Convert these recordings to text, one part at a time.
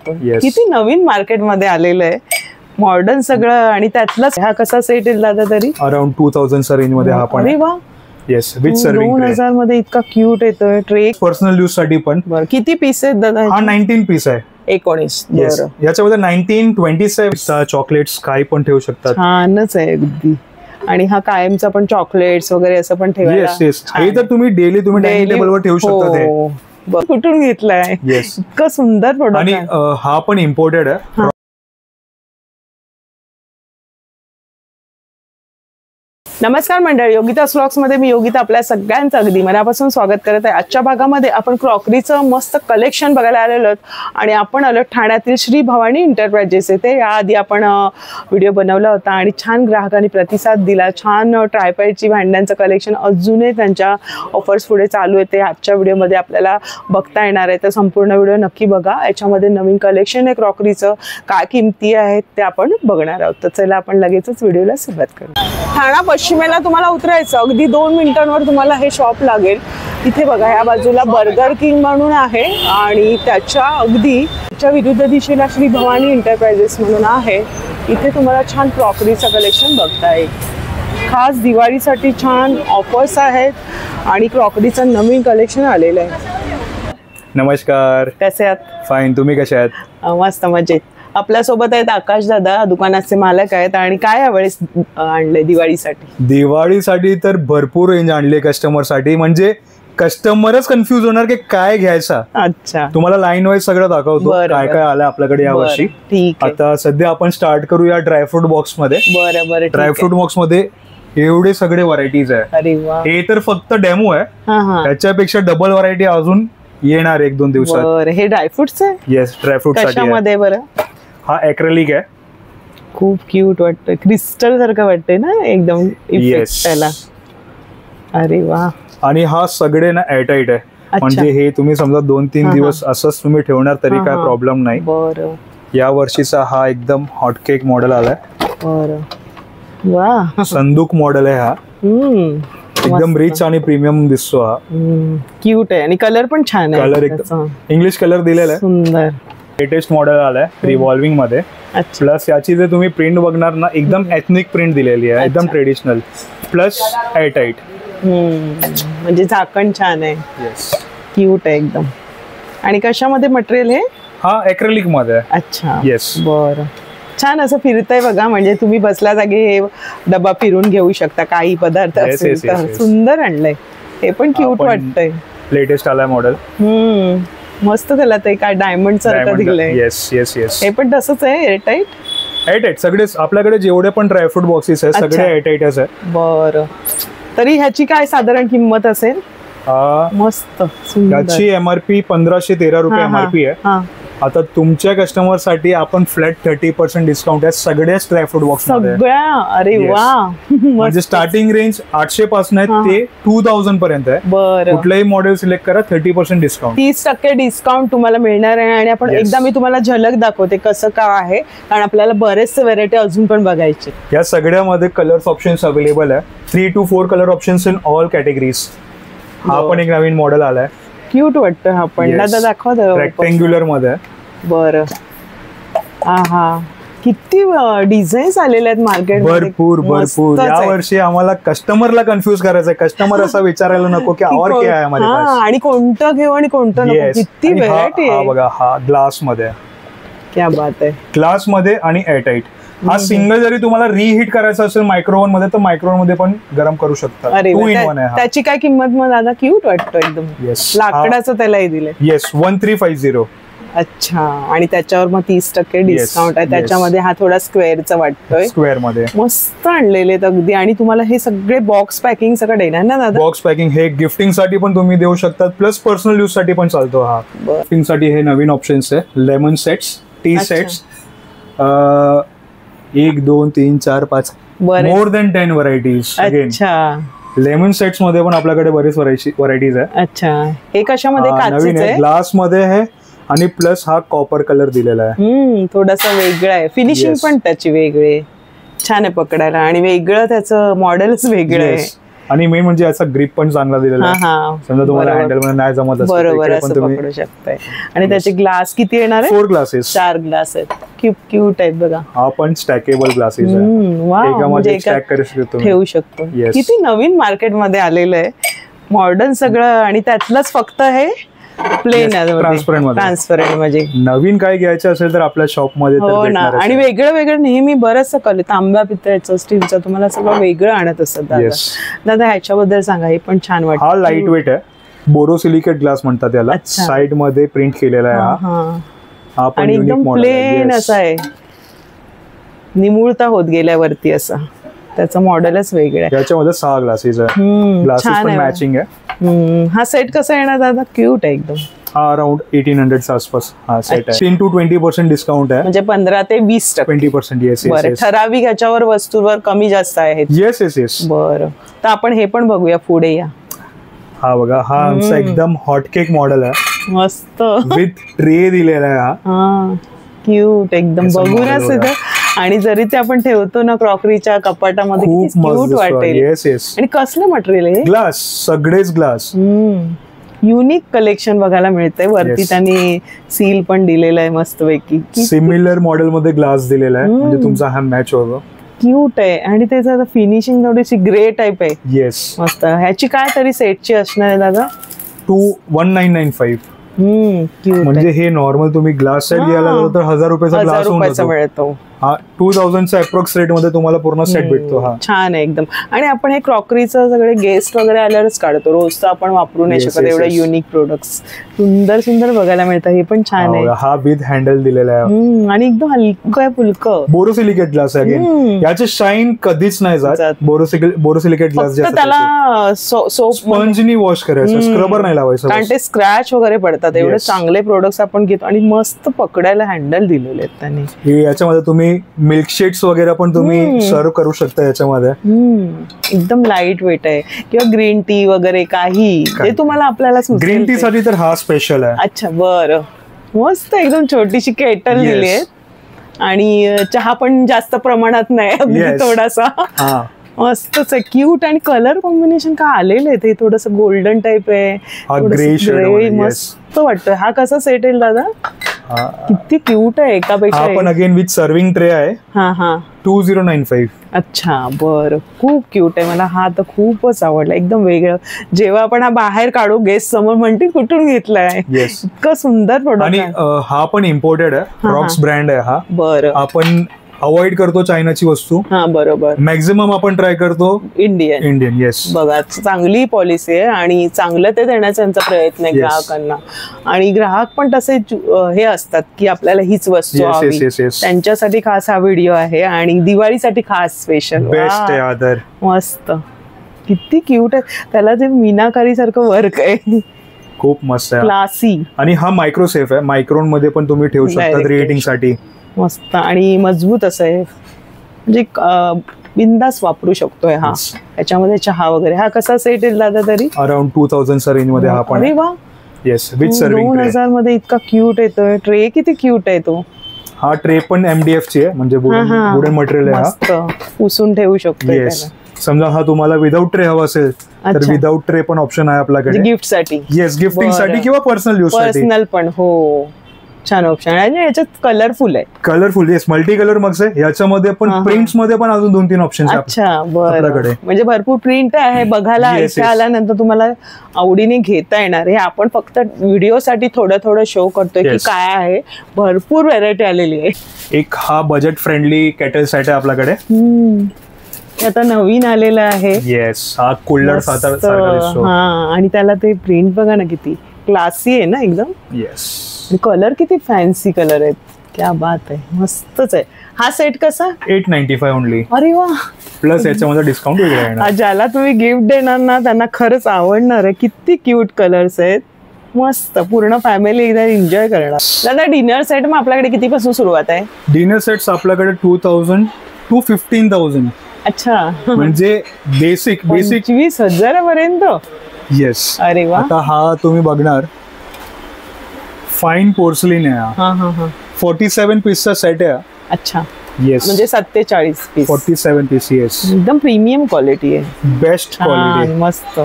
आपण किती नवीन मार्केट मध्ये आलेलं आहे, मॉडर्न सगळं. आणि त्यातलाच हा कसा सेट येईल दादा तरी? अराउंड 2000 चा रेंज मध्ये हा पण. अरे वा, येस, विथ सर्विंग ट्रे. 2000 मध्ये इतका क्यूट येतोय ट्रे. पर्सनल यूज साठी पण. किती पीस आहेत दादा? हा 19 पीस आहे. 19. याच्यामध्ये 19, 27 चॉकलेट्स काही पण ठेवू शकतात. छानच आहे अगदी. आणि हा कायमचा पण चॉकलेट्स वगैरे असं पण ठेवायला. येस, हे तर तुम्ही डेली डायनिंग टेबल वर ठेवू शकता. ते कुठून घेतलाय? इतकं सुंदर प्रोडक्ट. आणि हा पण इम्पोर्टेड आहे. नमस्कार मंडळी, योगिताज व्लॉग्स मध्ये मी योगिता आपल्या सगळ्यांचं अगदी मनापासून स्वागत करत आहे. आजच्या भागामध्ये आपण क्रॉकरीचं मस्त कलेक्शन बघायला आलेलो आहोत आणि आपण आलो ठाण्यातील श्री भवानी एंटरप्राइजेस येथे. याआधी आपण व्हिडिओ बनवला होता आणि छान ग्राहकांनी प्रतिसाद दिला. छान ट्रायपॉडची भांड्यांचं कलेक्शन अजूनही त्यांच्या ऑफर्स पुढे चालू आहे. ते आजच्या व्हिडिओमध्ये आपल्याला बघता येणार आहे, तर संपूर्ण व्हिडिओ नक्की बघा. याच्यामध्ये नवीन कलेक्शन आहे क्रॉकरीचं, काय किमती आहेत ते आपण बघणार आहोत. तर चला आपण लगेचच व्हिडिओला सुरुवात करू. ठाणा पश्चिमेला तुम्हाला उतरायचं, अगदी 2 मिनिटांवर तुम्हाला हे शॉप लागेल. इथे बघा, या बाजूला बर्गर किंग म्हणून आहे आणि त्याच्या अगदी विरुद्ध दिशेला श्री भवानी एंटरप्राइजेस म्हणून आहे. इथे तुम्हाला छान क्रॉकरीचं कलेक्शन बघता येईल. खास दिवाळीसाठी छान ऑफर्स आहेत आणि क्रॉकरीचं नवीन कलेक्शन आलेलं आहे. नमस्कार, कसे आहात? फाईन, तुम्ही कसे आहात? मस्त मजेत. आपल्या सोबत आहेत आकाश दादा, दुकानाचे मालक आहेत. आणि काय यावेळेस आणले दिवाळीसाठी? दिवाळीसाठी तर भरपूर रेंज आणली कस्टमर साठी. म्हणजे कस्टमरच कन्फ्युज होणार की काय घ्यायचा. अच्छा, तुम्हाला लाईन वाईज सगळं दाखवतो काय काय आलं आपल्याकडे यावर्षी. ठीक आहे, आता सध्या आपण स्टार्ट करूया ड्रायफ्रूट बॉक्स मध्ये. बरं, ड्रायफ्रूट बॉक्स मध्ये एवढे सगळे व्हरायटीज आहे. अरे वा, हे तर फक्त डेमो आहे. त्याच्यापेक्षा डबल व्हरायटी अजून येणार 1-2 दिवसात. बरं, हे ड्रायफ्रुट्स आहे? येस, ड्रायफ्रूट कशामध्ये? बरं, हा ॲक्रेलिक आहे. खूप क्यूट वाटतंय, क्रिस्टल सारखं वाटतंय ना एकदम इफेक्ट त्याला. अरे वा. आणि हा सगळे ना एअरटाईट आहे. म्हणजे हे तुम्ही समजा 2-3 दिवस असंच तुम्ही ठेवणार तरी काय प्रॉब्लेम नाही. बरं, या वर्षीचा हा एकदम हॉटकेक मॉडेल आलाय. बरं, वा, संदूक मॉडेल आहे हा. एकदम रिच आणि प्रीमियम दिसतो हा. क्यूट आहे आणि कलर पण छान आहे. कलर एकदम इंग्लिश कलर दिलेला आहे. सुंदर. लेटेस्ट मॉडेल आलाय रिव्हॉल्विंग मध्ये. प्लस याची जर तुम्ही प्रिंट बघणार ना, एकदम एथनिक प्रिंट दिलेली आहे, एकदम ट्रेडिशनल, प्लस एअरटाईट. म्हणजे झाकण छान आहे. येस, क्यूट आहे एकदम. आणि कशामध्ये मटेरियल हे? हा ॲक्रेलिक मध्ये. अच्छा, येस. बरं, छान असं फिरतंय बघा. म्हणजे तुम्ही बसल्या जागी हे डबा फिरून घेऊ शकता काही पदार्थ असेल तर. सुंदर आणलंय हे पण, क्यूट वाटतंय. लेटेस्ट आलाय मॉडेल. मस्त. त्याला ते काय डायमंड सारखं दिलंय. Yes yes yes. हे पण तसंच आहे, एअरटाईट. एअरटाईट सगळेच आपल्याकडे जेवढे पण ड्रायफ्रूट बॉक्सेस आहेत सगळे एअरटाईटच आहे. बरं, तरी ह्याची काय साधारण किंमत असेल? मस्त. याची MRP 1513 रुपये MRP आहे. आता तुमच्या कस्टमर साठी आपण फ्लॅट 30% डिस्काउंट आहे सगळ्याच ड्रायफ्रूट बॉक्स मध्ये. सगळ्या? अरे वा. म्हणजे स्टार्टिंग रेंज 800 पासून आहे ते 2000 पर्यंत आहे. बरं, कुठलाही मॉडेल सिलेक्ट करा, 30% डिस्काउंट. 30% डिस्काउंट तुम्हाला मिळणार आहे. आणि आपण एकदा मी तुम्हाला झलक दाखवते कसं काय आहे, कारण आपल्याला बरेचसे व्हरायटी अजून पण बघायचे. या सगळ्यामध्ये कलर्स ऑप्शन्स अवेलेबल आहे. 3 to 4 colour options in all categories. हा पण एक नवीन मॉडेल आलाय. क्यूट वाटतं हा पण. दादा दाखवा. रेक्टँग्युलर मध्ये. बरं, हा किती डिझाईन्स आलेले आहेत मार्केट. भरपूर भरपूर. या वर्षी आम्हाला कस्टमरला कन्फ्युज करायचंय. कस्टमर असं विचारायला नको की और क्या आहे हमारे पास, आणि कोणतं घेऊ आणि कोणतं नको. किती व्हरायटी आहे बघा. हा ग्लास मध्ये. क्या बात आहे. ग्लास मध्ये आणि एअरटाईट. हा सिंगल जरी तुम्हाला रिहीट करायचा असेल मायक्रोव्हन मध्ये तर मायक्रोव्हन मध्ये पण गरम करू शकता. 2 in 1 आहे. त्याची काय किंमत मग दादा? क्यूट वाटतो एकदम. लाकडाचं त्यालाही दिलंय. येस, 1350. अच्छा, आणि त्याच्यावर मग 30% डिस्काउंट आहे. त्याच्यामध्ये हा थोडा स्क्वेअरचा वाटतोय. स्क्वेअर मध्ये मस्त आणलेले अगदी. आणि तुम्हाला हे सगळे बॉक्स पॅकिंग सगळं देणार ना दादा? बॉक्स पॅकिंग हे गिफ्टिंग साठी पण तुम्ही देऊ शकता, प्लस पर्सनल यूज साठी पण चालतो हा. गिफ्टिंग साठी हे नवीन ऑप्शन्स आहे. Lemon sets, T sets, 1 2 3 4 5 more than 10 varieties. अच्छा, लेमन सेट्स मध्ये पण आपल्याकडे बरेच व्हरायटीज आहे. अच्छा, हे कशामध्ये? नवीन आहे, ग्लास मध्ये आहे. आणि प्लस हा कॉपर कलर दिलेला आहे. थोडासा वेगळा आहे. फिनिशिंग पण त्याची वेगळी छान आहे पकडायला. आणि वेगळं त्याचं मॉडेलच वेगळं आहे. आणि मेन म्हणजे याचा ग्रिप पण चांगला दिलेला आहे. समजा तुम्हाला हँडल मध्ये नाही जमत असेल बरोबर असं पकडू शकताय. आणि त्याचे ग्लास किती येणार आहे? 4 ग्लासेस, 4 ग्लास आहेत. क्यूट आहेत बघा. हा पण स्टॅकेबल ग्लासेस आहे, एकामध्ये स्टॅक करू शकतो, ठेवू शकतो. किती नवीन मार्केट मध्ये आलेलं आहे, मॉडर्न सगळं. आणि त्यातलंच फक्त हे प्लेन ट्रान्सपरंट म्हणजे नवीन काय घ्यायचं असेल तर आपल्या शॉप मध्ये. हो ना. आणि वेगळं वेगळं नेहमी बरंच कल, तांब्या पितळेचं, स्टीलचं, तुम्हाला सगळं वेगळं आणत असत दादा. दादा ह्याच्याबद्दल सांगा, हे पण छान वाटतं. हा लाईट वेट आहे, बोरोसिलिकेट ग्लास म्हणतात याला. साइड मध्ये प्रिंट केलेला आहे हा पण आणि एकदम प्लेन असा आहे, निमुळता होत गेल्यावरती असा. त्याचं मॉडेलच वेगळं आहे. याच्यामध्ये 6 ग्लासेस आहे, ग्लासेस पण मॅचिंग आहे. हा सेट कसा येणार दादा? क्यूट आहे एकदम. हा अराउंड 1800 आसपास हा सेट आहे. 10 to 20% डिस्काउंट आहे, म्हणजे 15 ते 20%. 20%. येस. बरं, ठराविक ह्याच्यावर वस्तूवर कमी जास्त आहे. Yes yes yes. बरं, तर आपण हे पण बघूया, पुढे या. हा बघा, हा आमचा एकदम हॉटकेक मॉडेल आहे, मस्त विथ ट्रे दिलेला आहे. हा क्यूट एकदम, बघूनच येतं. आणि जरी ते आपण ठेवतो ना क्रॉकरीच्या कपाटामध्ये, खूप क्यूट वाटेल. Yes yes. आणि कसलं मटेरियल आहे? ग्लास, सगळेच ग्लास. युनिक कलेक्शन बघायला मिळतंय. वरती त्यांनी सील पण दिलेलं आहे मस्त पैकी. सिमिलर मॉडेल मध्ये ग्लास दिलेला आहे, म्हणजे तुमचा हा मॅच होतो. क्यूट आहे. आणि त्याचं फिनिशिंग थोडीशी ग्रे टाइप आहे. येस. मस्त. ह्याची काय तरी सेटची असणार आहे दादा? 1995. क्यूट. म्हणजे हे नॉर्मल तुम्ही ग्लास सेट घ्यायला गेलो तर 1000 रुपयाचा ग्लास मिळतो. हा 2000 अप्रोक्स रेट मध्ये तुम्हाला पूर्ण सेट भेटतो. हा छान आहे एकदम. आणि आपण हे क्रॉकरीचं सगळे गेस्ट वगैरे आल्यावरच काढतो, रोज तर आपण वापरू नाही शकत एवढे युनिक प्रोडक्ट्स. सुंदर सुंदर बघायला मिळतात. हे पण छान आहे. हा विथ हँडल दिलेला आहे आणि एकदम हलकं आहे, फुलकं. बोरोसिलिकेट ग्लास आहे. अगेन याचे शाईन कधीच नाही जात. बोरोसिलिकेट ग्लास जे त्याला सोप स्पंजनी वॉश करायचं, स्क्रबर नाही लावायचं, कारण ते स्क्रॅच वगैरे पडतात. एवढे चांगले प्रोडक्ट्स आपण घेतो. आणि मस्त पकडायला हँडल दिलेले आहेत त्यांनी. याच्यामध्ये तुम्ही मिल्कशेक्स वगैरे पण तुम्ही सर्व करू शकता याच्यामध्ये. एकदम लाईट वेट आहे. किंवा ग्रीन टी वगैरे काही ते तुम्हाला आपल्याला ग्रीन टी साठी तर हा स्पेशल आहे. अच्छा, बरं. मस्त एकदम छोटीशी केटल दिली आहे. आणि चहा पण जास्त प्रमाणात नाही, अगदी थोडासा. मस्तच आहे, क्यूट. आणि कलर कॉम्बिनेशन का आलेलं आहे ते थोडस गोल्डन टाइप आहे, ग्रे. मस्त वाटतोय. हा कसा सेट येईल दादा? किती क्यूट आहे, एकापेक्षा. पण अगेन विथ सर्विंग ट्रे आहे. 2095. अच्छा, बरं. खूप क्यूट आहे. मला हा तर खूपच आवडला, एकदम वेगळं. जेव्हा आपण हा बाहेर काढू गेस्ट समोर म्हणतील कुठून घेतलाय. इतकं सुंदर प्रोडक्ट. आणि हा पण इम्पोर्टेड आहे, रॉक्स ब्रँड आहे हा. बरं. आपण अवॉइड करतो चायनाची वस्तू. बरोबर. मॅक्झिमम आपण ट्राय करतो इंडियन. येस. बघा, चांगली पॉलिसी आहे आणि चांगलं ते देण्याचा त्यांचा प्रयत्न आहे ग्राहकांना. आणि ग्राहक पण तसे हे असतात की आपल्याला हीच वस्तू हवी, त्यांच्यासाठी खास हा व्हिडिओ आहे. आणि दिवाळीसाठी खास स्पेशल. बेस्ट आहे आदर. मस्त, किती क्यूट आहे. त्याला जे मीनाकारी सारखं वर्क आहे, खूप मस्त आहे, क्लासी. आणि हा मायक्रोसेफ आहे, मायक्रोन मध्ये पण तुम्ही ठेवू शकता रिएटिंग साठी. मस्त आणि मजबूत असं आहे, म्हणजे बिंदास वापरू शकतोय हा. याच्यामध्ये चहा वगैरे. हा कसा सेट येईल दादा तरी? अराउंड 2000 रेंज मध्ये हा पण. अरे वा. Yes, with serving tray. 2000 मध्ये इतका क्यूट येतोय. ट्रे किती क्यूट आहे तो. हा ट्रे पण MDF ची आहे, म्हणजे वुडन मटेरियल आहे. मस्त पुसून ठेवू शकतो. येस. समजा हा तुम्हाला विदाउट ट्रे हवा असेल तर विदाउट ट्रे पण ऑप्शन आहे आपल्याकडे, गिफ्ट साठी. येस, गिफ्टिंग साठी किंवा पर्सनल यूज साठी. पर्सनल पण. हो, छान ऑप्शन आहे. आणि याच्यात कलरफुल आहे. Colourful. Yes, multi colour mugs आहे. याच्यामध्ये पण प्रिंट्स मध्ये पण अजून 2-3 ऑप्शन आहेत. अच्छा, बरं. म्हणजे भरपूर प्रिंट आहे, बघायला इथे आल्यानंतर तुम्हाला आवडीने घेता येणार. हे आपण फक्त व्हिडिओ साठी थोडं थोडं शो करतोय की काय आहे. भरपूर व्हरायटी आलेली आहे. एक हा बजेट फ्रेंडली केटल सेट आहे आपल्याकडे. आता नवीन आलेला आहे. येस, हा कुल्हड सारखा दिसतो. आणि त्याला ते प्रिंट बघा ना, किती क्लासी आहे ना एकदम. येस. कलर किती फॅन्सी कलर आहेत. क्या बात आहे, मस्तच आहे. हा सेट कसा? 895 ओनली. अरे वा. प्लस याच्यामध्ये डिस्काउंट वेगळा आहे. ज्याला तुम्ही गिफ्ट देणार ना त्यांना खरंच आवडणार आहे. किती क्यूट कलर्स आहेत. मस्त, पूर्ण फॅमिली एकदा एन्जॉय करणार. दादा डिनर सेट मग आपल्याकडे कितीपासून सुरुवात आहे? डिनर सेट्स आपल्याकडे 2000 to 15,000. अच्छा, म्हणजे बेसिक 20,000 पर्यंत. येस. अरे वा. आता हा तुम्ही बघणार, फाईन पोर्सलिन आहे. 47 पीसचा सेट आहे. अच्छा. येस म्हणजे 47 पीस 47 पीस येस एकदम प्रीमियम क्वालिटी आहे बेस्ट क्वालिटी मस्त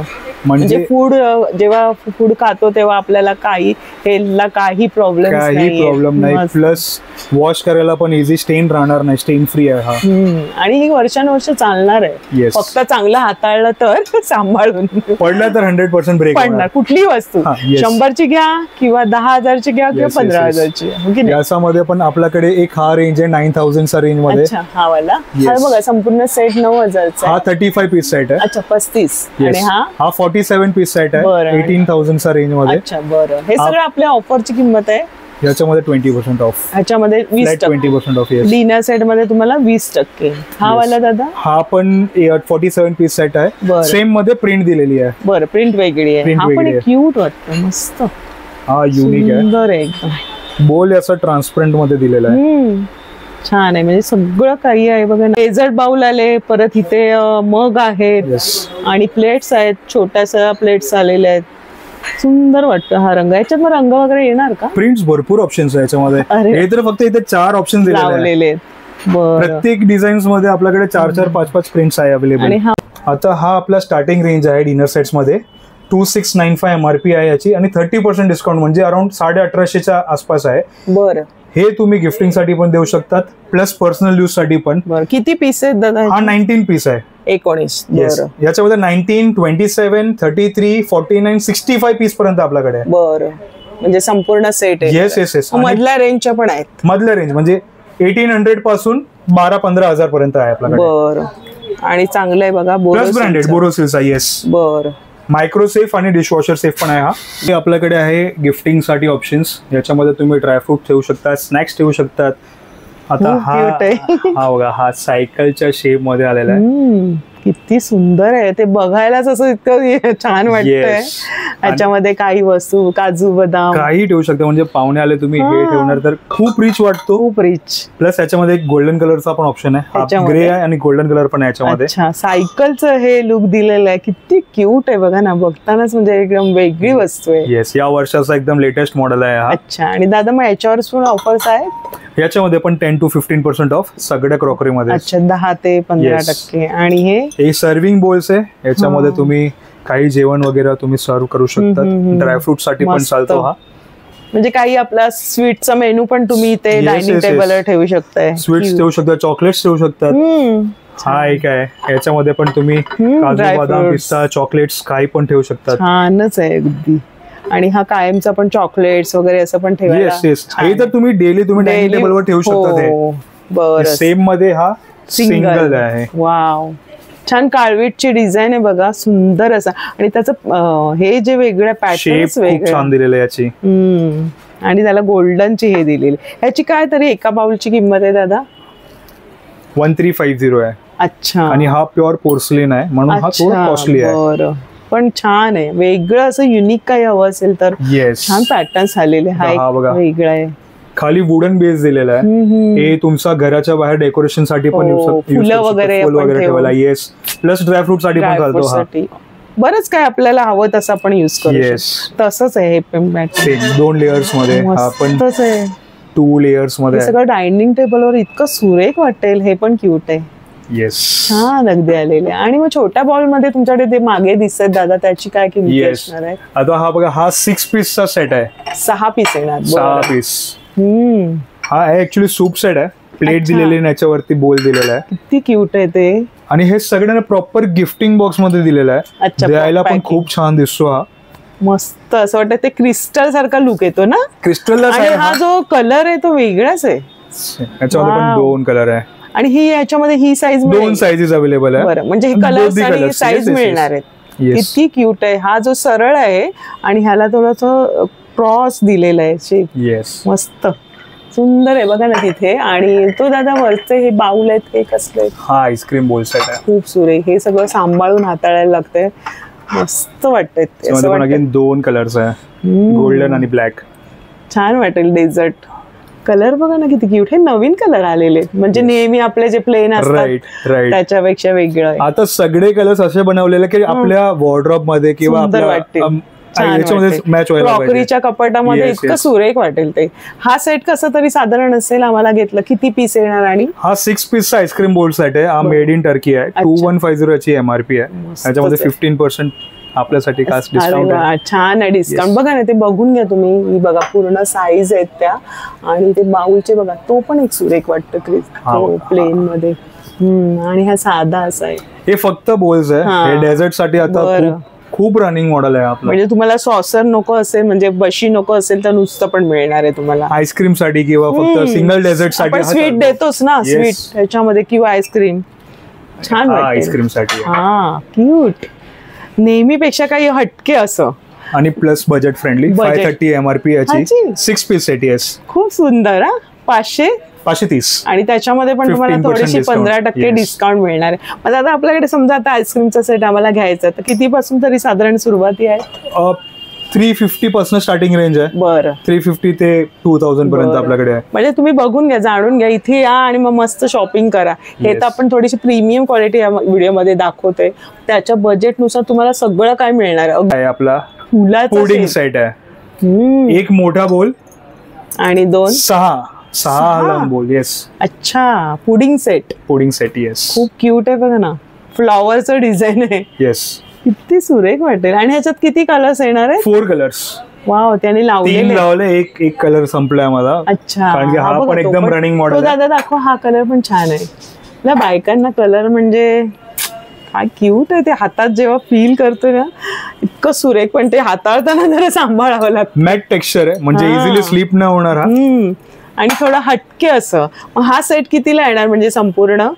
म्हणजे फूड जेव्हा फूड खातो तेव्हा आपल्याला काही हेल्थला काही प्रॉब्लेम नाही प्लस वॉश करायला पण इझी स्टेन राहणार नाही स्टेन फ्री आहे हा आणि ही वर्षानुवर्ष चालणार आहे फक्त चांगलं हाताळलं तर सांभाळून पडला तर 100% ब्रेक पडणार कुठलीही वस्तू 100ची घ्या किंवा 10,000ची घ्या किंवा 15,000ची याच्यामध्ये पण आपल्याकडे एक हा रेंज आहे 9,000 चा रेंज मध्ये हा वाला हा बघा संपूर्ण सेट 9,000 हा 35 पीस सेट आहे अच्छा 35 आणि हा 47 पीस सेट आहे 18,000 चा रेंज मध्ये अच्छा बरं हे सगळं आपल्या ऑफरची किंमत आहे याच्यामध्ये 20% ऑफ ह्याच्यामध्ये 20% ऑफ डिनर सेट मध्ये तुम्हाला 20% हा वाला दादा हा पण 47 पीस सेट आहे सेम मध्ये प्रिंट दिलेली आहे बरं प्रिंट वेगळी आहे हा पण क्यूट वाटतं मस्त हा युनिक आहे सुंदर आहे एकदम बोल याचा ट्रान्सपरंट मध्ये दिलेला आहे छान आहे म्हणजे सगळं काही आहे बघा डेझर्ट बाउल आले परत इथे मग आहेत आणि प्लेट्स आहेत छोट्याशा प्लेट्स आलेल्या आहेत सुंदर वाटतं हा रंग याच्यात मग रंग वगैरे येणार का प्रिंट्स भरपूर ऑप्शन्स आहे याच्यामध्ये हे तर फक्त इथे 4 ऑप्शन दिलेले आहेत प्रत्येक डिझाईन्स मध्ये आपल्याकडे 4-4 5-5 प्रिंट्स आहे अवेलेबल आता हा आपला स्टार्टिंग रेंज आहे डिनर सेट्स मध्ये 2695 MRP आहे याची आणि 30% डिस्काउंट म्हणजे अराउंड 1850च्या आसपास आहे बरं हे तुम्ही गिफ्टिंग साठी पण देऊ शकतात प्लस पर्सनल यूज साठी पण किती पीस आहेत दादा हा 19 पीस आहे 19 याच्यामध्ये 19 27 33 49 65 पीस पर्यंत आपल्याकडे आहे बरं म्हणजे संपूर्ण सेट आहे येस येस येस मधल्या रेंजच्या पण आहेत मधल्या रेंज म्हणजे 1800 पासून 12-15 हजार पर्यंत आहे आपल्याकडे बरं आणि चांगलं आहे बघा प्लस ब्रँडेड बोरोसिल्स आहे येस बरं मायक्रोसेफ आणि डिशवॉशर सेफ पण आहे हा हे आपल्याकडे आहे गिफ्टिंग साठी ऑप्शन्स याच्यामध्ये तुम्ही ड्रायफ्रूट ठेवू शकता स्नॅक्स ठेवू शकतात आता हा बघा हा सायकलच्या शेप मध्ये आलेला आहे किती सुंदर आहे ते बघायलाच असं इतकं छान वाटतंय याच्यामध्ये काही वस्तू काजू बदाम काही ठेवू शकता म्हणजे पाहुणे आले तुम्ही हे ठेवणार तर खूप रिच वाटतो खूप रिच प्लस याच्यामध्ये एक गोल्डन कलरचा पण ऑप्शन आहे ग्रे आहे आणि गोल्डन कलर पण आहे याच्यामध्ये सायकलचं हे लुक दिलेलं आहे किती क्यूट आहे बघा ना बघतानाच म्हणजे एकदम वेगळी वस्तू आहे येस या वर्षाचा एकदम लेटेस्ट मॉडेल आहे हा अच्छा आणि दादा मग याच्यावर पण ऑफर्स आहेत याच्यामध्ये पण 10 to 15% ऑफ सगळ्या क्रॉकरी मध्ये अच्छा 10 ते 15% आणि हे सर्विंग बोल्स आहे याच्यामध्ये तुम्ही काही जेवण वगैरे तुम्ही सर्व करू शकता ड्रायफ्रूट साठी पण चालतो हा म्हणजे काही आपला स्वीटचा मेनू पण तुम्ही इथे डायनिंग टेबलवर ठेवू शकताय स्वीट्स ठेवू शकता चॉकलेट्स ठेवू शकतात हा एक आहे याच्यामध्ये पण तुम्ही काजू बदाम पिस्ता चॉकलेट्स काही पण ठेवू शकता छानच आहे अगदी आणि हा कायमचा पण चॉकलेट्स वगैरे असं पण ठेवायला हे तर तुम्ही डेली तुम्ही डायनिंग टेबलवर ठेवू शकता बरं सेम मध्ये हा सिंगल आहे वाव छान काळवीटची डिझाईन आहे बघा सुंदर असा आणि त्याचं हे जे वेगळ्या पॅटर्न्स वेगळे छान दिलेलं याची आणि त्याला गोल्डनची हे दिलेली ह्याची काय तरी एका बाउलची किंमत आहे दादा 1350 आहे अच्छा आणि हा प्युअर पोर्सलिन आहे म्हणून हा थोडा कॉस्टली आहे बरं पण छान आहे वेगळं असं युनिक काही हवं असेल तर छान पॅटर्न्स आलेले हा वेगळा आहे खाली वुडन बेस दिलेला आहे हे तुमचा घराच्या बाहेर डेकोरेशन साठी पण फुलं वगैरे ठेवायला येस प्लस ड्रायफ्रूट साठी पण चालतो हा बरंच काय आपल्याला हवं तसं आपण युज करू शकतो तसंच आहे हे 2 लेयर्स मध्ये आपण 2 लेयर्स मध्ये सगळं डायनिंग टेबलवर इतकं सुरेख वाटेल हे पण क्यूट आहे येस छान अगदी आलेले आणि मग छोट्या बॉल मध्ये तुमच्याकडे ते मागे दिसतात दादा त्याची काय किंमत असणार आहे आता हा बघा हा 6 पीसचा सेट आहे 6 पीस येणार 6 पीस हा आहे ऍक्च्युली सूप सेट आहे प्लेट दिलेली याच्यावरती बोल दिलेला आहे किती क्यूट आहे ते आणि हे सगळ्यांना प्रॉपर गिफ्टिंग बॉक्स मध्ये दिलेलं आहे द्यायला पण खूप छान दिसतो हा मस्त असं वाटतं ते क्रिस्टल सारखा लुक येतो ना क्रिस्टल हा जो कलर आहे तो वेगळाच आहे याच्यामध्ये पण 2 कलर आहे आणि ही याच्यामध्ये ही साईज 2 साइजेस अवेलेबल आहे बरं म्हणजे हे कलर्स आणि साईज मिळणार आहेत किती क्यूट आहे हा जो सरळ आहे आणि ह्याला थोडंसं क्रॉस दिलेला आहे येस मस्त सुंदर आहे बघा ना तिथे आणि तो दादा वरचे हे बाउल आहेत हे कसले हा आईस्क्रीम बोल सेट आहे खूप सुरे हे सगळं सांभाळून हाताळायला लागतंय मस्त वाटतंय 2 कलर्स आहे गोल्डन आणि ब्लॅक छान वाटेल डेझर्ट कलर बघा ना किती क्यूट हे नवीन कलर आलेले म्हणजे नेहमी आपले जे प्लेन असतात त्याच्यापेक्षा वेगळं आहे आता सगळे कलर्स असे बनवलेले की आपल्या वॉर्डरोब मध्ये किंवा मॅच व्हायला क्रॉकरीच्या कपाटामध्ये इतकं सुरेख वाटेल ते. हा सेट कसा तरी साधारण असेल आम्हाला घेतलं किती पीस येणार? आणि हा 6 पीसचा आईस्क्रीम बोल सेट आहे. हा मेड इन टर्की आहे. 2150 ची MRP आहे. त्याच्यामध्ये 15% आपल्यासाठी खास डिस्काउंट आहे. छान आहे डिस्काउंट. बघा ना ते बघून घ्या तुम्ही. बघा पूर्ण साईज आहेत त्या. आणि ते बाउलचे बघा तो पण एक सुरेख वाटतं प्लेन मध्ये. आणि हा साधा असा आहे. हे फक्त बोल्स आहे. हे डेझर्ट साठी आता खूप रनिंग मॉडेल आहे आपलं. म्हणजे तुम्हाला सॉसर नको असेल म्हणजे बशी नको असेल तर नुसतं पण मिळणार आहे तुम्हाला आईस्क्रीम साठी किंवा फक्त सिंगल डेझर्ट साठी. स्वीट देतोच ना स्वीट त्याच्यामध्ये किंवा आईस्क्रीम. छान आईस्क्रीम साठी. हा क्यूट. नेहमीपेक्षा काही हटके असं आणि प्लस बजेट फ्रेंडली. 530 MRP याची 6 पीस सेट. खूप सुंदर. 530 आणि त्याच्यामध्ये पण तुम्हाला थोडीशी 15% डिस्काउंट मिळणार आहे. मग आता आपल्याकडे समजा आता आईस्क्रीमचा सेट आम्हाला घ्यायचा तर कितीपासून तरी साधारण सुरुवाती आहे? 350 पासून स्टार्टिंग रेंज आहे. बरं. 350 ते 2000 पर्यंत आपल्याकडे आहे. म्हणजे तुम्ही बघून घ्या, जाणून घ्या, इथे या आणि मग मस्त शॉपिंग करा. हे तर आपण थोडीशी प्रीमियम क्वालिटी या व्हिडिओमध्ये दाखवते. त्याच्या बजेटनुसार तुम्हाला सगळं काय मिळणार आहे. आपला फुलाचा पुडिंग सेट आहे. एक मोठा बोल आणि 6 लहान बोल. येस. अच्छा पुडिंग सेट. येस. खूप क्यूट आहे बघा ना. फ्लॉवरचं डिझाईन आहे. येस. किती सुरेख वाटेल. आणि ह्याच्यात किती कलर्स येणार आहे? 4 कलर्स. वाव. त्याने लावले. एक कलर संपलाय मला. अच्छा. कारण की हा पण एकदम रनिंग मॉडेल आहे. दादा दाखव. हा कलर पण छान आहे. ना बायकांना कलर म्हणजे काय क्यूट आहे. ते हातात जेव्हा फील करतोय ना इतकं सुरेख. पण ते हाताळताना जरा सांभाळावं लागतं. मॅट टेक्स्चर आहे म्हणजे इझिली स्लिप न होणार. आणि थोडं हटके असं. हा सेट कितीला येणार म्हणजे संपूर्ण?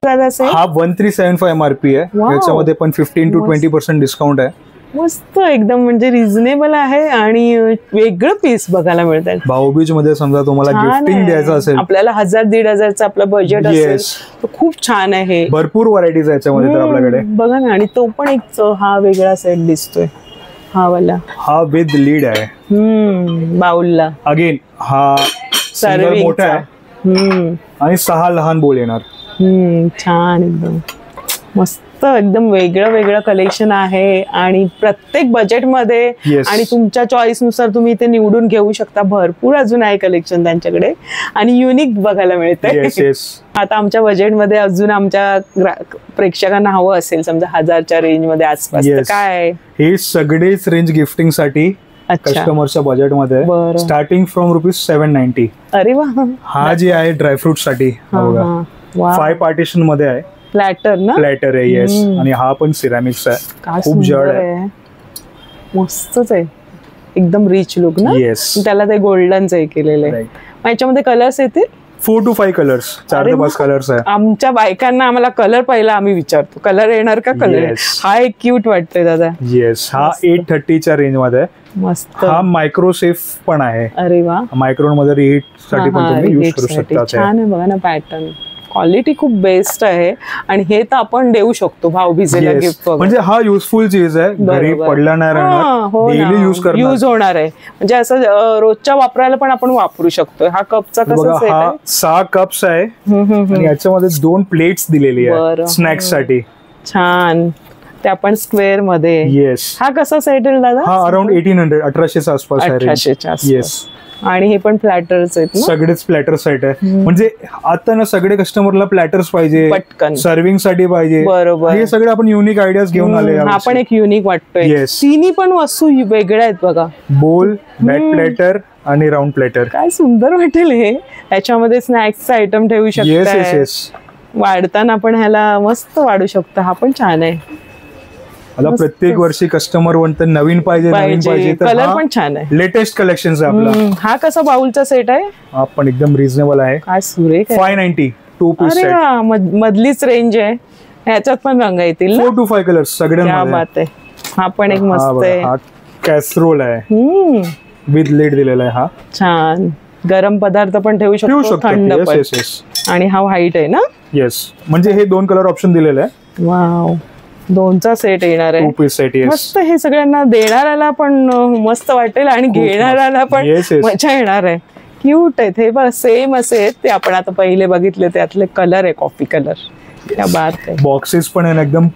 हा 1375 MRP आहे. याच्यामध्ये पण 15 to 20% डिस्काउंट आहे. मस्त एकदम म्हणजे रिझनेबल आहे आणि वेगळं पीस बघायला मिळतात. भाऊबीज मध्ये समजा तुम्हाला गिफ्टिंग द्यायचं असेल आपल्याला 10,000-1,500 आपलं बजेट असेल तर खूप छान आहे. भरपूर व्हरायटीज आहे याच्यामध्ये तर आपल्याकडे. बघा ना. आणि तो पण एक हा वेगळा सेट दिसतोय. हा वाला. हा विथ लीड आहे. बाउलला. अगेन हा सिंगल मोठा आहे आणि 6 लहान बोल येणार. छान एकदम मस्त. एकदम वेगळं कलेक्शन आहे आणि प्रत्येक बजेटमध्ये आणि तुमच्या चॉईस नुसार तुम्ही इथे निवडून घेऊ शकता. भरपूर अजून आहे कलेक्शन त्यांच्याकडे आणि युनिक बघायला मिळते. आता आमच्या बजेटमध्ये अजून आमच्या प्रेक्षकांना हवं असेल समजा 1000च्या रेंज मध्ये आसपास काय? हे सगळेच रेंज गिफ्टिंग साठी कस्टमरच्या बजेट मध्ये स्टार्टिंग फ्रॉम ₹790. अरे वा. हा जे आहे ड्रायफ्रुट साठी 5 पार्टिशन मध्ये आहे. प्लॅटर ना? प्लॅटर आहे. येस. आणि हा पण सिरॅमिक्स आहे. खूप जड आहे. मस्तच आहे. एकदम रिच लुक ना. येस. त्याला ते गोल्डनच हे केलेलं आहे. याच्यामध्ये कलर्स येतील 4 to 5 कलर्स. 4 ते 5 कलर्स आहे. आमच्या बायकांना आम्हाला कलर पहिला आम्ही विचारतो कलर येणार का कलर. हा एक क्यूट वाटतोय दादा. येस. हा 830च्या रेंज मध्ये. मस्त. हा मायक्रोसेफ पण आहे. अरे वा. मायक्रोन मध्ये रिहीट साठी पण तुम्ही यूज करू शकता. छान आहे बघा ना. पॅटर्न क्वालिटी खूप बेस्ट आहे आणि हे तर आपण देऊ शकतो भाऊबीजेला गिफ्ट. म्हणजे हा युजफुल चीज आहे. घरी पडला नाही राहणार. डेली यूज होणार आहे. म्हणजे असं रोजच्या वापरायला पण आपण वापरू शकतो. हा कपचा कसा सेट आहे? 6 कप्स आहे आणि याच्यामध्ये 2 प्लेट्स दिलेली आहे स्नॅक्स साठी. छान. ते आपण स्क्वेअर मध्ये. येस. हा कसा सेट आहे दादा? हा अराउंड 1800 आसपास आहे. 1800च्या आसपास. येस. आणि हे पण प्लॅटर्स आहेत. सगळेच प्लॅटर सेट आहे. म्हणजे आता ना सगळे कस्टमरला प्लॅटर्स पाहिजे, सर्विंग साठी पाहिजे. बरोबर. हे सगळे आपण युनिक आयडियाज घेऊन आले. हा पण एक युनिक वाटतोय. तिन्ही पण वस्तू वेगळ्या आहेत बघा. बोल, बॅक प्लॅटर आणि राऊंड प्लॅटर. काय सुंदर वाटेल हे. याच्यामध्ये स्नॅक्सचा आयटम ठेवू शकता. वाढताना पण ह्याला मस्त वाढू शकता. हा पण छान आहे. आता प्रत्येक वर्षी कस्टमर म्हणतात नवीन पाहिजे. कलर पण छान आहे. लेटेस्ट कलेक्शन आहे आपला. हा कसा बाउलचा सेट आहे? हा पण एकदम रिझनेबल आहे. काय सुरेख. 590 2 पीस सेट. मधलीच रेंज आहे. ह्याच्यात पण रंग येतील. 4 to 5 कलर्स सगळ्यांमध्ये. हा पण एक मस्त आहे. हा कॅसरोल आहे विथ लिड दिलेला आहे. हा छान. गरम पदार्थ पण ठेवू शकतो. थंड पण. आणि हा व्हाईट आहे ना? येस. म्हणजे हे 2 कलर ऑप्शन दिलेले आहे. वाव. 2चा सेट येणार आहे. 2 पीस सेट. मस्त. हे सगळ्यांना देणाऱ्याला पण मस्त वाटेल आणि घेणाऱ्याला पण मजा येणार आहे. क्यूट आहेत हे. बस सेम असे आहेत ते आपण आता पहिले बघितले. त्यातले कलर आहे कॉफी कलर. क्या बात आहे. बॉक्सेस पण आहे एकदम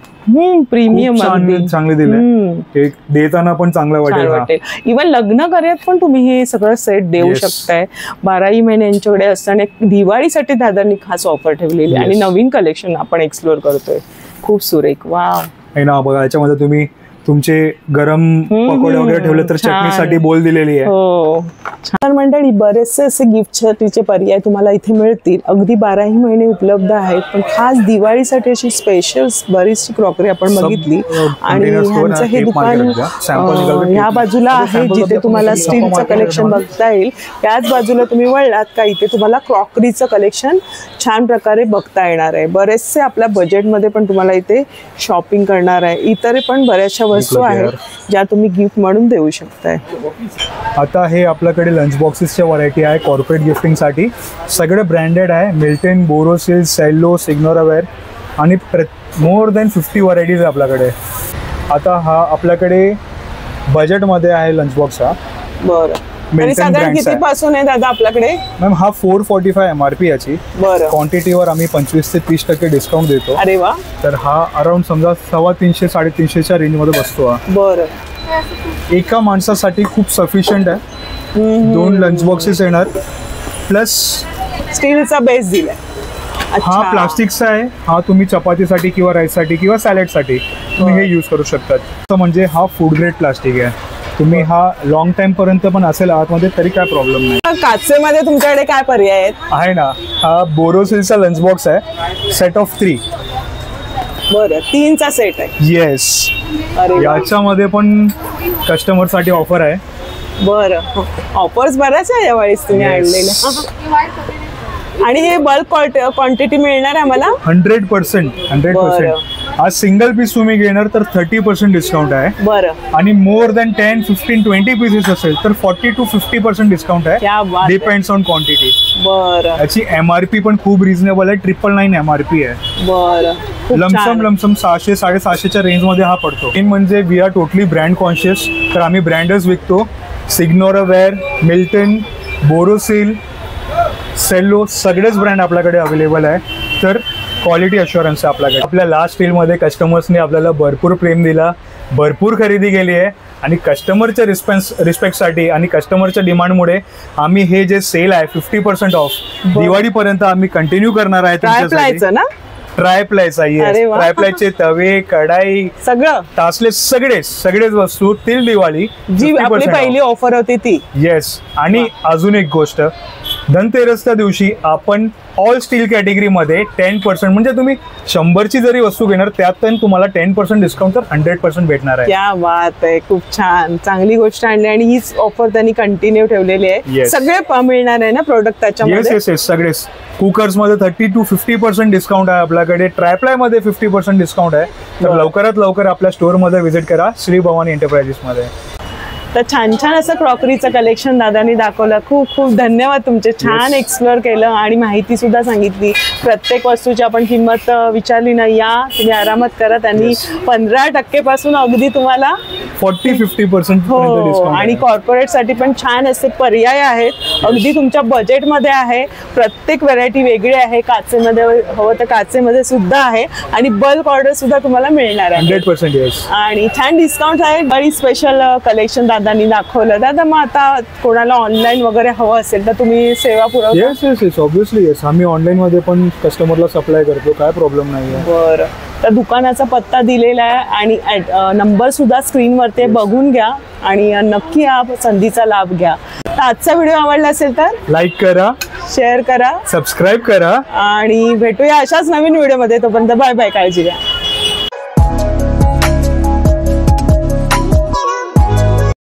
प्रीमियम चांगले दिले, देताना पण चांगलं वाटेल. इव्हन लग्न कार्यात पण तुम्ही हे सगळं सेट देऊ शकताय. 12 महिने यांच्याकडे असताना दिवाळीसाठी दादांनी खास ऑफर ठेवलेली आणि नवीन कलेक्शन आपण एक्सप्लोर करतोय. खूप सुरेख. वाव ना बघा, याच्यामध्ये तुम्ही तुमचे गरम पकोडे वगैरे ठेवले तर चटणीसाठी बोल दिलेली आहे. हो छान. मंडळी, बरेचसे असे गिफ्टसाठीचे पर्याय तुम्हाला इथे मिळतील. अगदी 12 महिने उपलब्ध आहेत, पण खास दिवाळीसाठी अशी स्पेशल बरीचशी क्रॉकरी आपण बघितली. आणि ह्यांचं हे दुकान ह्या बाजूला आहे जिथे तुम्हाला स्टीलचं कलेक्शन बघता येईल. त्याच बाजूला तुम्ही वळलात का इथे तुम्हाला क्रॉकरीचं कलेक्शन छान प्रकारे बघता येणार आहे. बरेचसे आपल्या बजेटमध्ये पण तुम्हाला इथे शॉपिंग करणार आहे. इतर पण बऱ्याचशा वस्तू आहेत ज्या तुम्ही गिफ्ट म्हणून देऊ शकताय. आता हे आपल्याकडे लंच बॉक्सेसच्या व्हरायटी आहे कॉर्पोरेट गिफ्टिंग साठी. सगळे ब्रँडेड आहे. मिल्टन, बोरोसिल, सेल्लो, सिग्नोरावेर आणि मोर दॅन 50 व्हरायटीज आहे आपल्याकडे. आता हा आपल्याकडे बजेटमध्ये आहे लंच बॉक्स. हा बरं. साधारण किती पासून आहे दादा आपल्याकडे? मॅम हा 445 MRP याची. बरं. क्वांटिटीवर आम्ही 25 ते 30% डिस्काउंट देतो. अरे वा. तर हा अराउंड समजा 350-350च्या रेंज मध्ये बसतो. हा बरं. एका माणसासाठी खूप सफिशियंट आहे. 2 लंच बॉक्सेस येणार प्लस स्टीलचा बेस दिलाय. हा प्लास्टिकचा आहे. हा तुम्ही चपातीसाठी किंवा राईससाठी किंवा सॅलडसाठी तुम्ही हे यूज करू शकतात. म्हणजे हा फूड ग्रेड प्लास्टिक आहे. तुम्ही हा लॉंग टाइम पर्यंत पण असेल आतमध्ये तरी काय प्रॉब्लेम नाही. काचेमध्ये तुमच्याकडे काय पर्याय आहेत? आहे ना, हा बोरोसिलचा लंच बॉक्स आहे. Set of 3. बरं, 3चा सेट आहे. येस. याच्यामध्ये पण कस्टमर साठी ऑफर आहे. बरं, ऑफर्स बऱ्याच आहे यावेळेस तुम्ही आणलेल्या. आणि हे बल्क क्वांटिटी मिळणार आहे आम्हाला? 100%. आज सिंगल पीस तुम्ही घेणार तर 30% डिस्काउंट आहे. बरं. आणि मोर दॅन 10, 15, 20 पीसेस असेल तर 40 to 50% डिस्काउंट आहे. Depends on quantity. बरं. याची MRP पण खूप रिझनेबल आहे. 999 MRP आहे. बरं. लमसम 600-650च्या रेंज मध्ये हा पडतो. मेन म्हणजे we are totally brand conscious. तर आम्ही ब्रँडच विकतो. सिग्नोरावेर, मिल्टन, बोरोसिल, सेल्लो सगळेच ब्रँड आपल्याकडे अवेलेबल आहे. तर क्वालिटी अश्युरन्स आहे आपल्याकडे. आपल्या लास्ट स्टीलमध्ये कस्टमर्सने आपल्याला भरपूर प्रेम दिला, भरपूर खरेदी केली आहे. आणि कस्टमरच्या रिस्पेक्टसाठी आणि कस्टमरच्या डिमांडमुळे आम्ही हे जे सेल आहे 50% ऑफ दिवाळीपर्यंत आम्ही कंटिन्यू करणार आहे. ट्रायप्लायचा. ट्रायप्लायचे तवे, कढाई, सगळं तासले सगळेच वस्तू टिल दिवाळी जी आपली पहिली ऑफर होती ती. येस. आणि अजून एक गोष्ट, धनतेरसच्या दिवशी आपण ऑल स्टील कॅटेगरीमध्ये 10% म्हणजे तुम्ही 100ची जरी वस्तू घेणार त्यात तुम्हाला 10% डिस्काउंट तर 100% भेटणार आहे. क्या बात आहे. खूप छान, चांगली गोष्ट आणली. आणि हीच ऑफर त्यांनी कंटिन्यू ठेवलेली आहे. सगळे मिळणार आहे ना प्रोडक्ट त्याच्यामध्ये? येस. सगळेच. कुकर्स मध्ये 30 to 50% डिस्काउंट आहे आपल्याकडे. ट्रायप्लाय मध्ये 50% डिस्काउंट आहे. तर लवकरात लवकर आपल्या स्टोअर मध्ये व्हिजिट करा, श्री भवानी एंटरप्राइजेस मध्ये. तर छान असं क्रॉकरीचं कलेक्शन दादांनी दाखवलं. खूप खूप धन्यवाद तुमचे. छान एक्सप्लोर केलं आणि माहिती सुद्धा सांगितली. प्रत्येक वस्तूची आपण किंमत विचारली ना. या तुम्ही आरामात करा. त्यांनी 15% पासून अगदी तुम्हाला 40-50% हो. आणि कॉर्पोरेट साठी पण छान असे पर्याय आहेत. अगदी तुमच्या बजेटमध्ये आहे. प्रत्येक व्हरायटी वेगळी आहे. काचेमध्ये हवं तर काचेमध्ये सुद्धा आहे. आणि बल्क ऑर्डर सुद्धा तुम्हाला मिळणार आहे. 100%. आणि छान डिस्काउंट आहे. बरी स्पेशल कलेक्शन दादांनी दाखवलं. दादा, मग आता कोणाला ऑनलाईन वगैरे हवं असेल तर तुम्ही सेवा पुरवता? Yes obviously. येस, आम्ही ऑनलाईन मध्ये पण कस्टमरला सप्लाय करतो. काय प्रॉब्लेम नाही आहे. बरं. तर दुकानाचा पत्ता दिलेला आहे आणि नंबर सुद्धा स्क्रीनवरती बघून घ्या आणि नक्की या संधीचा लाभ घ्या. तर आजचा व्हिडिओ आवडला असेल तर लाईक करा, शेअर करा, सबस्क्राईब करा आणि भेटूया अशाच नवीन व्हिडिओमध्ये. तोपर्यंत बाय बाय. काळजी घ्या.